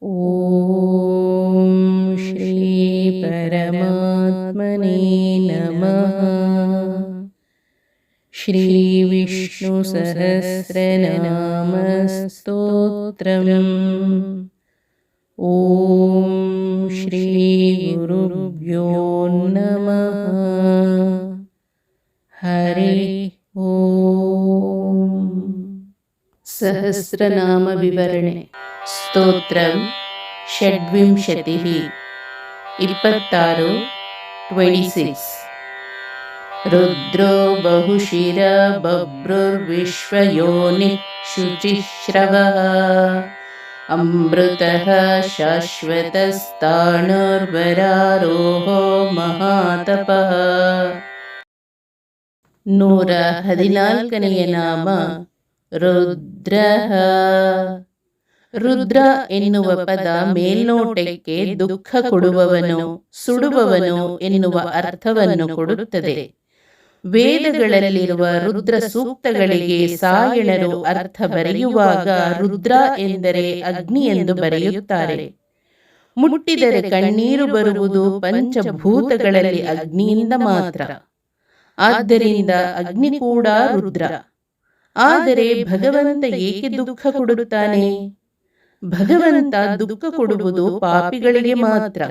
ಓಂ ಶ್ರೀ ಪರಮಾತ್ಮನೇ ನಮಃ. ಶ್ರೀ ವಿಷ್ಣು ಸಹಸ್ರನಾಮ ಸ್ತೋತ್ರಂ. ಓಂ ಶ್ರೀ ಗುರುಭ್ಯೋ ನಮಃ. ಹರಿ ಓಂ. ಸಹಸ್ರನಾಮ ವಿವರಣೆ. ಸ್ತೋತ್ರಂ ಷಡ್ವಿಂಶತಿಃ 26 26. ರುದ್ರೋ ಬಹುಶಿರ ಬಭ್ರುರ್ವಿಶ್ವಯೋನಿಃ ಶುಚಿಶ್ರವಃ ಅಮೃತಃ ಶಾಶ್ವತಸ್ತಾಣುರ್ವರಾರೋಹೋ ಮಹಾತಪಃ. 114ನೆಯ ನಾಮ ರುದ್ರಃ. ರುದ್ರ ಎನ್ನುವ ಪದ ಮೇಲ್ನೋಟಕ್ಕೆ ದುಃಖ ಕೊಡುವವನು, ಸುಡುವವನು ಎನ್ನುವ ಅರ್ಥವನ್ನು ಕೊಡುತ್ತದೆ. ವೇದಗಳಲ್ಲಿರುವ ರುದ್ರ ಸೂಕ್ತಗಳಿಗೆ ಸಾಯಣರು ಅರ್ಥ ಬರೆಯುವಾಗ ರುದ್ರ ಎಂದರೆ ಅಗ್ನಿ ಎಂದು ಬರೆಯುತ್ತಾರೆ. ಮುಟ್ಟಿದರೆ ಕಣ್ಣೀರು ಬರುವುದು ಪಂಚಭೂತಗಳಲ್ಲಿ ಅಗ್ನಿಯಿಂದ ಮಾತ್ರ. ಆದ್ದರಿಂದ ಅಗ್ನಿ ಕೂಡ ರುದ್ರ. ಆದರೆ ಭಗವಂತ ಏಕೆ ದುಃಖ ಕೊಡುತ್ತಾನೆ? ಭಗವಂತ ದುಃಖ ಕೊಡುವುದು ಪಾಪಿಗಳಿಗೆ ಮಾತ್ರ.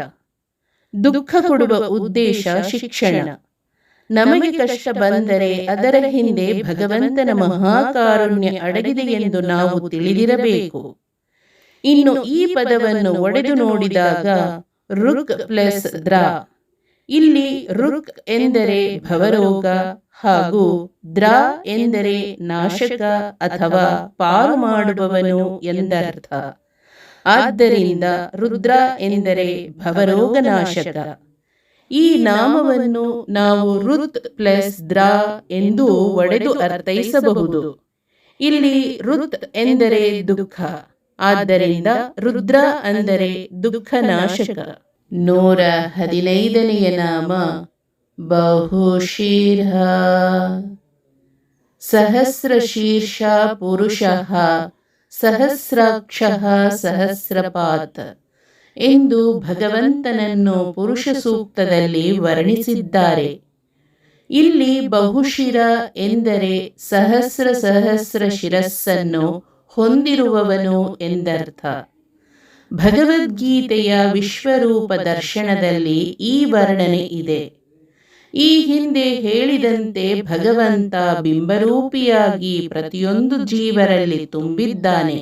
ದುಃಖ ಕೊಡುವ ಉದ್ದೇಶ ಶಿಕ್ಷಣ. ನಮಗೆ ಕಷ್ಟ ಬಂದರೆ ಅದರ ಹಿಂದೆ ಭಗವಂತನ ಮಹಾಕಾರುಣ್ಯ ಅಡಗಿದೆ ಎಂದು ನಾವು ತಿಳಿದಿರಬೇಕು. ಇನ್ನು ಈ ಪದವನ್ನು ಒಡೆದು ನೋಡಿದಾಗ ರುಕ್ ಪ್ಲಸ್ ದ್ರ. ಇಲ್ಲಿ ರುಕ್ ಎಂದರೆ ಭವರೋಗ ಹಾಗೂ ದ್ರ ಎಂದರೆ ನಾಶಕ ಅಥವಾ ಪಾರು ಮಾಡುವವನು ಎಂದರ್ಥ. ಆದ್ದರಿಂದ ರುದ್ರ ಎಂದರೆ ಭವರೋಗ ನಾಶಕ. ಈ ನಾಮವನ್ನು ನಾವು ರುತ್ ಪ್ಲಸ್ ದ್ರ ಎಂದು ಒಡೆದು ಅರ್ಥೈಸಬಹುದು. ಇಲ್ಲಿ ರುತ್ ಎಂದರೆ ದುಃಖ, ಆದ್ದರಿಂದ ರುದ್ರ ಅಂದರೆ ದುಃಖ ನಾಶಕ. 115ನೆಯ ನಾಮ ಬಹುಶಿರ. ಸಹಸ್ರಶೀರ್ಷ ಪುರುಷಃ ಸಹಸ್ರಾಕ್ಷಃ ಸಹಸ್ರಪಾತ್ ಎಂದು ಭಗವಂತನನ್ನು ಪುರುಷ ಸೂಕ್ತದಲ್ಲಿ ವರ್ಣಿಸಿದ್ದಾರೆ. ಇಲ್ಲಿ ಬಹುಶಿರ ಎಂದರೆ ಸಹಸ್ರ ಸಹಸ್ರ ಶಿರಸ್ಸನ್ನು ಹೊಂದಿರುವವನು ಎಂದರ್ಥ. ಭಗವದ್ಗೀತೆಯ ವಿಶ್ವರೂಪ ದರ್ಶನದಲ್ಲಿ ಈ ವರ್ಣನೆ ಇದೆ. ಈ ಹಿಂದೆ ಹೇಳಿದಂತೆ ಭಗವಂತ ಬಿಂಬರೂಪಿಯಾಗಿ ಪ್ರತಿಯೊಂದು ಜೀವರಲ್ಲಿ ತುಂಬಿದ್ದಾನೆ.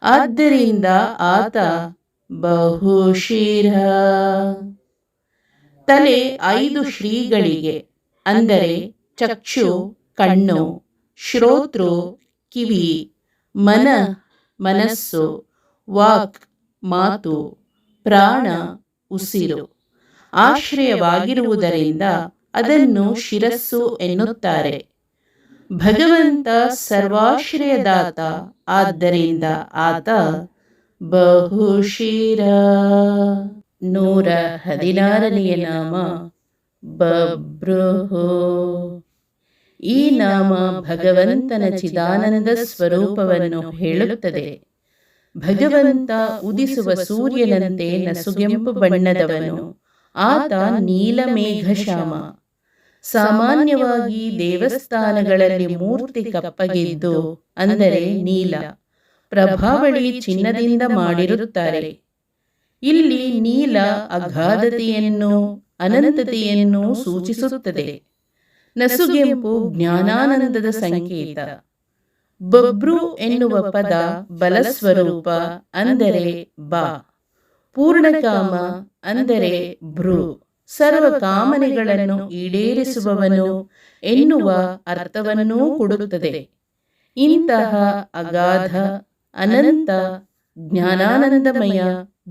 ಆದ್ದರಿಂದ ಆತ ಬಹುಶಿರ. ತಲೆ 5 ಶ್ರೀಗಳಿಗೆ, ಅಂದರೆ ಚಕ್ಷು ಕಣ್ಣು, ಶ್ರೋತೃ ಕಿವಿ, ಮನ ಮನಸ್ಸು, ವಾಕ್ ಮಾತು, ಪ್ರಾಣ ಉಸಿರು ಆಶ್ರಯವಾಗಿರುವುದರಿಂದ ಅದನ್ನು ಶಿರಸ್ಸು ಎನ್ನುತ್ತಾರೆ. ಭಗವಂತ ಸರ್ವಾಶ್ರಯದಾತ, ಆದ್ದರಿಂದ ಆತ ಬಹುಶಿರ. 116ನೆಯ ನಾಮ ಬಭ್ರುಃ. ಈ ನಾಮ ಭಗವಂತನ ಚಿದಾನಂದ ಸ್ವರೂಪವನ್ನು ಹೇಳುತ್ತದೆ. ಭಗವಂತ ಉದಿಸುವ ಸೂರ್ಯನಂತೆ ನಸುಗೆಂಪು ಬಣ್ಣದವನು. ಆತ ನೀಲಮೇಘಶ್ಯಾಮ. ಸಾಮಾನ್ಯವಾಗಿ ದೇವಸ್ಥಾನಗಳಲ್ಲಿ ಮೂರ್ತಿ ಕಪ್ಪಗಿದ್ದು, ಅಂದರೆ ನೀಲ, ಪ್ರಭಾವಳಿ ಚಿನ್ನದಿಂದ ಮಾಡಿರುತ್ತಾರೆ. ಇಲ್ಲಿ ನೀಲ ಅಗಾಧತೆಯನ್ನು, ಅನಂತತೆಯನ್ನು ಸೂಚಿಸುತ್ತದೆ. ನಸುಗೆಂಪು ಜ್ಞಾನಾನಂದದ ಸಂಕೇತ. ಬಭ್ರು ಎನ್ನುವ ಪದ ಬಲಸ್ವರೂಪ, ಅಂದರೆ ಬಾ. ಪೂರ್ಣಕಾಮ ಅಂದರೆ ಭೃ. ಸರ್ವ ಕಾಮನೆಗಳನ್ನು ಈಡೇರಿಸುವವನು ಎನ್ನುವ ಅರ್ಥವನ್ನೂ ಕೊಡುತ್ತದೆ. ಇಂತಹ ಅಗಾಧ, ಅನಂತ, ಜ್ಞಾನಾನಂದಮಯ,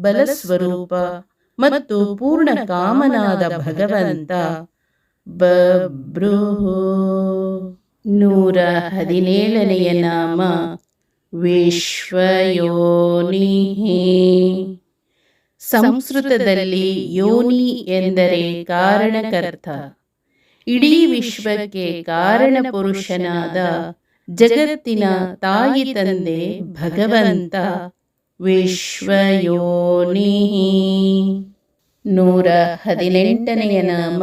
ಬಲಸ್ವರೂಪ ಮತ್ತು ಪೂರ್ಣ ಕಾಮನಾದ ಭಗವಂತ ಬಭ್ರುಃ. 117ನೆಯ ನಾಮ ವಿಶ್ವಯೋನಿಃ. ಸಂಸ್ಕೃತದಲ್ಲಿ ಯೋನಿ ಎಂದರೆ ಕಾರಣಕರ್ತ. ಇಡೀ ವಿಶ್ವಕ್ಕೆ ಕಾರಣ ಪುರುಷನಾದ ಜಗತ್ತಿನ ತಾಯಿ ತಂದೆ ಭಗವಂತ ವಿಶ್ವಯೋನಿಃ. 118ನೆಯ ನಾಮ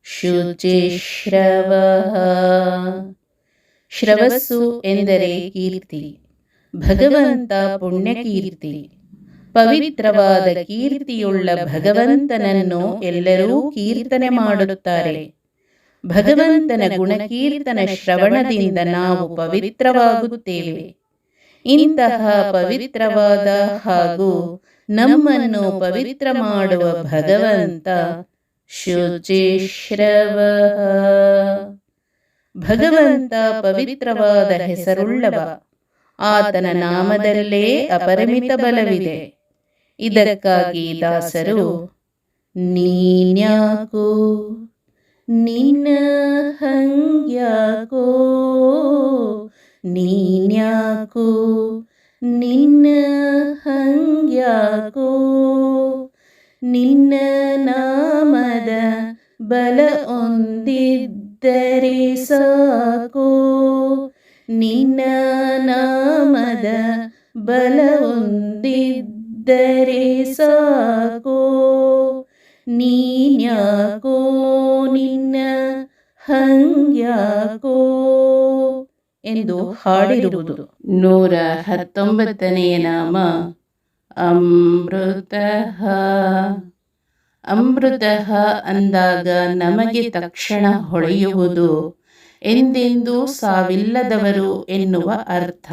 ಶುಚಿಶ್ರವಃ. ಶ್ರವಸ್ಸು ಎಂದರೆ ಕೀರ್ತಿ. ಭಗವಂತ ಪುಣ್ಯಕೀರ್ತಿ. ಪವಿತ್ರವಾದ ಕೀರ್ತಿಯುಳ್ಳ ಭಗವಂತನನ್ನು ಎಲ್ಲರೂ ಕೀರ್ತನೆ ಮಾಡುತ್ತಾರೆ. ಭಗವಂತನ ಗುಣಕೀರ್ತನ ಶ್ರವಣದಿಂದ ನಾವು ಪವಿತ್ರವಾಗುತ್ತೇವೆ. ಇಂತಹ ಪವಿತ್ರವಾದ ಹಾಗೂ ನಮ್ಮನ್ನು ಪವಿತ್ರ ಮಾಡುವ ಭಗವಂತ ಶುಚಿಶ್ರವಃ. ಭಗವಂತ ಪವಿತ್ರವಾದ ಹೆಸರುಳ್ಳವ. ಆತನ ನಾಮದಲ್ಲೇ ಅಪರಿಮಿತ ಬಲವಿದೆ. ಇದಕ್ಕಾಗಿ ದಾಸರು ನೀನ್ಯಾಕೋ ನಿನ್ನ ಹಂಗ್ಯಾಕೋ, ನೀನ್ಯಾಕೋ ನಿನ್ನ ಹಂಗ್ಯಾಕೋ, ನಿನ್ನ ನಾಮದ ಬಲ ಹೊಂದಿದ್ದರೆ ಸಾಕೋ, ನಿನ್ನ ನಾಮದ ಬಲ ಹೊಂದಿದ್ದರೆ ಸಾಕೋ, ನೀನ್ಯಾಕೋ ನಿನ್ನ ಹಂಗ್ಯಾಕೋ ಎಂದು ಹಾಡಿರುವುದು. 119ನೆಯ ನಾಮ ಅಮೃತಃ. ಅಮೃತಃ ಅಂದಾಗ ನಮಗೆ ತಕ್ಷಣ ಹೊಳೆಯುವುದು ಎಂದೆಂದೂ ಸಾವಿಲ್ಲದವರು ಎನ್ನುವ ಅರ್ಥ.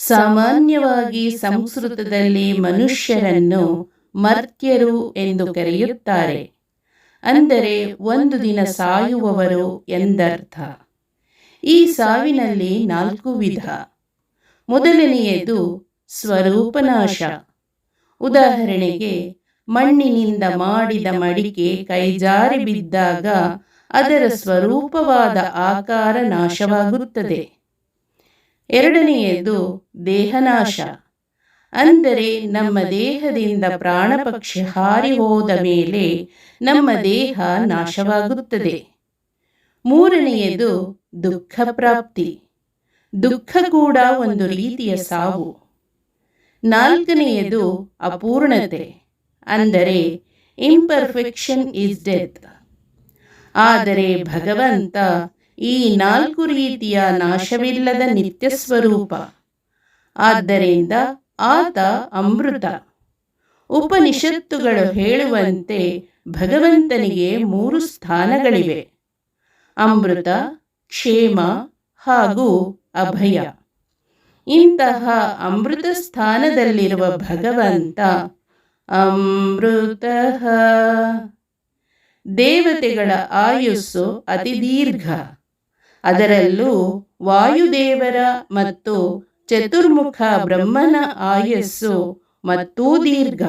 ಸಾಮಾನ್ಯವಾಗಿ ಸಂಸ್ಕೃತದಲ್ಲಿ ಮನುಷ್ಯರನ್ನು ಮರ್ತ್ಯರು ಎಂದು ಕರೆಯುತ್ತಾರೆ. ಅಂದರೆ ಒಂದು ದಿನ ಸಾಯುವವರು ಎಂದರ್ಥ. ಈ ಸಾವಿನಲ್ಲಿ 4 ವಿಧ. ಮೊದಲನೆಯದು ಸ್ವರೂಪನಾಶ. ಉದಾಹರಣೆಗೆ, ಮಣ್ಣಿನಿಂದ ಮಾಡಿದ ಮಡಿಕೆ ಕೈಜಾರಿ ಬಿದ್ದಾಗ ಅದರ ಸ್ವರೂಪವಾದ ಆಕಾರ ನಾಶವಾಗುತ್ತದೆ. ಎರಡನೆಯದು ದೇಹನಾಶ. ಅಂದರೆ ನಮ್ಮ ದೇಹದಿಂದ ಪ್ರಾಣಪಕ್ಷಿ ಹಾರಿ ಹೋದ ಮೇಲೆ ನಮ್ಮ ದೇಹ ನಾಶವಾಗುತ್ತದೆ. ಮೂರನೆಯದು ದುಃಖ ಪ್ರಾಪ್ತಿ. ದುಃಖ ಕೂಡ ಒಂದು ರೀತಿಯ ಸಾವು. ನಾಲ್ಕನೆಯದು ಅಪೂರ್ಣತೆ. ಅಂದರೆ ಇಂಪರ್ಫೆಕ್ಷನ್ ಈಸ್ ಡೆತ್. ಆದರೆ ಭಗವಂತ ಈ 4 ರೀತಿಯ ನಾಶವಿಲ್ಲದ ನಿತ್ಯ ಸ್ವರೂಪ. ಆದ್ದರಿಂದ ಆತ ಅಮೃತ. ಉಪನಿಷತ್ತುಗಳು ಹೇಳುವಂತೆ ಭಗವಂತನಿಗೆ 3 ಸ್ಥಾನಗಳಿವೆ: ಅಮೃತ, ಕ್ಷೇಮ ಹಾಗೂ ಅಭಯ. ಇಂತಹ ಅಮೃತ ಸ್ಥಾನದಲ್ಲಿರುವ ಭಗವಂತ ಅಮೃತಃ. ದೇವತೆಗಳ ಆಯುಸ್ಸು ಅತಿ ದೀರ್ಘ. ಅದರಲ್ಲೂ ವಾಯುದೇವರ ಮತ್ತು ಚತುರ್ಮುಖ ಬ್ರಹ್ಮನ ಆಯಸ್ಸು ಮತ್ತೂ ದೀರ್ಘ.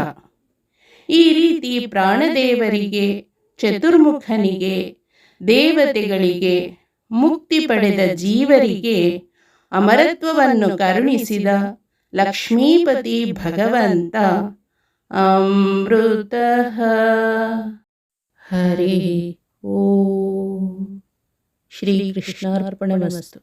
ಈ ರೀತಿ ಪ್ರಾಣದೇವರಿಗೆ, ಚತುರ್ಮುಖನಿಗೆ, ದೇವತೆಗಳಿಗೆ, ಮುಕ್ತಿ ಪಡೆದ ಜೀವರಿಗೆ ಅಮರತ್ವವನ್ನು ಕರುಣಿಸಿದ ಲಕ್ಷ್ಮೀಪತಿ ಭಗವಂತ ಅಮೃತಃ. ಹರಿ ಓಂ. ಶ್ರೀಕೃಷ್ಣಾರ್ಪಣಮಸ್ತು.